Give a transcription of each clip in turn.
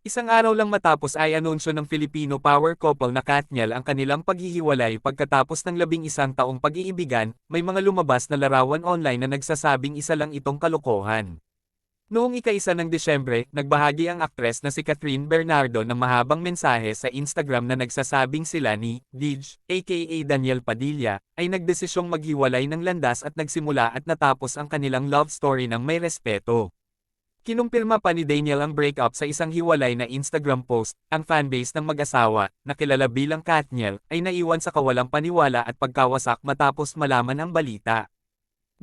Isang araw lang matapos ay anunsyo ng Filipino power couple na Katniel ang kanilang paghihiwalay pagkatapos ng 11 taong pag-iibigan, may mga lumabas na larawan online na nagsasabing isa lang itong kalokohan. Noong ika-1 ng Disyembre, nagbahagi ang aktres na si Catherine Bernardo ng mahabang mensahe sa Instagram na nagsasabing sila ni Dij, aka Daniel Padilla, ay nagdesisyong maghiwalay ng landas at nagsimula at natapos ang kanilang love story ng may respeto. Kinumpirma pa ni Daniel ang breakup sa isang hiwalay na Instagram post. Ang fanbase ng mag-asawa, na kilala bilang Katniel, ay naiwan sa kawalang paniwala at pagkawasak matapos malaman ang balita.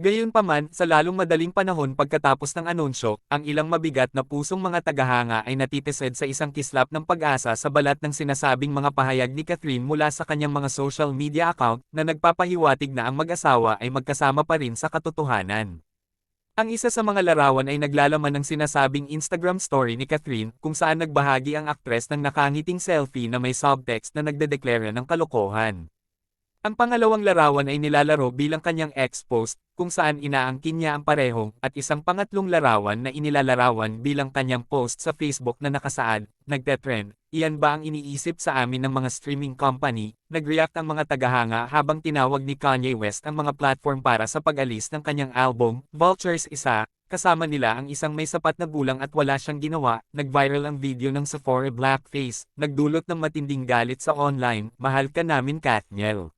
Gayunpaman, sa lalong madaling panahon pagkatapos ng anunsyo, ang ilang mabigat na pusong mga tagahanga ay natitised sa isang kislap ng pag-asa sa balat ng sinasabing mga pahayag ni Catherine mula sa kanyang mga social media account na nagpapahiwatig na ang mag-asawa ay magkasama pa rin sa katotohanan. Ang isa sa mga larawan ay naglalaman ng sinasabing Instagram story ni Catherine kung saan nagbahagi ang aktres ng nakangiting selfie na may subtext na nagdedeklara ng kalokohan. Ang pangalawang larawan ay nilalaro bilang kanyang ex-post, kung saan inaangkin niya ang pareho, at isang pangatlong larawan na inilalarawan bilang kanyang post sa Facebook na nakasaad, nagtetrend, iyan ba ang iniisip sa amin ng mga streaming company? Nag-react ang mga tagahanga habang tinawag ni Kanye West ang mga platform para sa pag-alis ng kanyang album, Vultures isa, kasama nila ang isang may sapat na gulang at wala siyang ginawa. Nag-viral ang video ng Sephora blackface, nagdulot ng matinding galit sa online, mahal ka namin Katniel.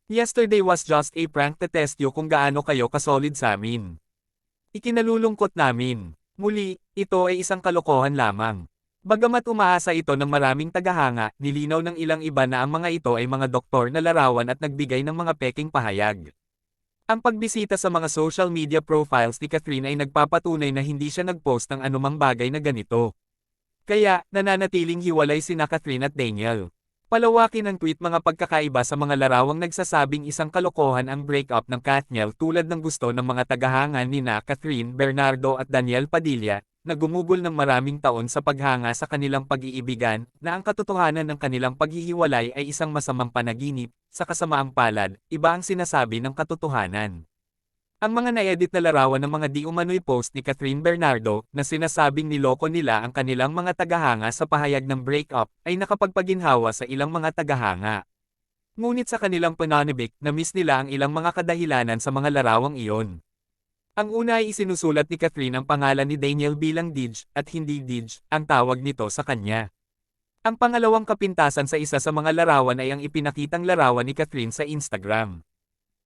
Yesterday was just a prank to test you kung gaano kayo kasolid sa amin. Ikinalulungkot namin. Muli, ito ay isang kalokohan lamang. Bagamat umaasa ito ng maraming tagahanga, nilinaw ng ilang iba na ang mga ito ay mga doktor na larawan at nagbigay ng mga peking pahayag. Ang pagbisita sa mga social media profiles ni Catherine ay nagpapatunay na hindi siya nagpost ng anumang bagay na ganito. Kaya, nananatiling hiwalay sina Catherine at Daniel. Palawakin ng tweet mga pagkakaiba sa mga larawang nagsasabing isang kalokohan ang breakup ng Katniel tulad ng gusto ng mga tagahanga nina Catherine Bernardo at Daniel Padilla, na gumugol ng maraming taon sa paghanga sa kanilang pag-iibigan, na ang katotohanan ng kanilang paghihiwalay ay isang masamang panaginip, sa kasamaang palad, iba ang sinasabi ng katotohanan. Ang mga na-edit na larawan ng mga di-umano'y post ni Catherine Bernardo, na sinasabing niloko nila ang kanilang mga tagahanga sa pahayag ng breakup, ay nakapagpaginhawa sa ilang mga tagahanga. Ngunit sa kanilang pananabik, na-miss nila ang ilang mga kadahilanan sa mga larawang iyon. Ang una ay isinusulat ni Catherine ang pangalan ni Daniel bilang Dij, at hindi Dij, ang tawag nito sa kanya. Ang pangalawang kapintasan sa isa sa mga larawan ay ang ipinakitang larawan ni Catherine sa Instagram.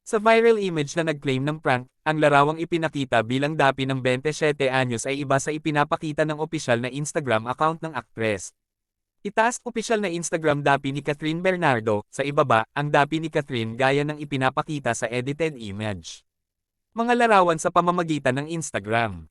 Sa viral image na nag-claim ng prank, ang larawang ipinakita bilang dapi ng 27 anyos ay iba sa ipinapakita ng opisyal na Instagram account ng aktres. Itaas opisyal na Instagram dapi ni Catherine Bernardo, sa ibaba, ang dapi ni Catherine gaya ng ipinapakita sa edited image. Mga larawan sa pamamagitan ng Instagram.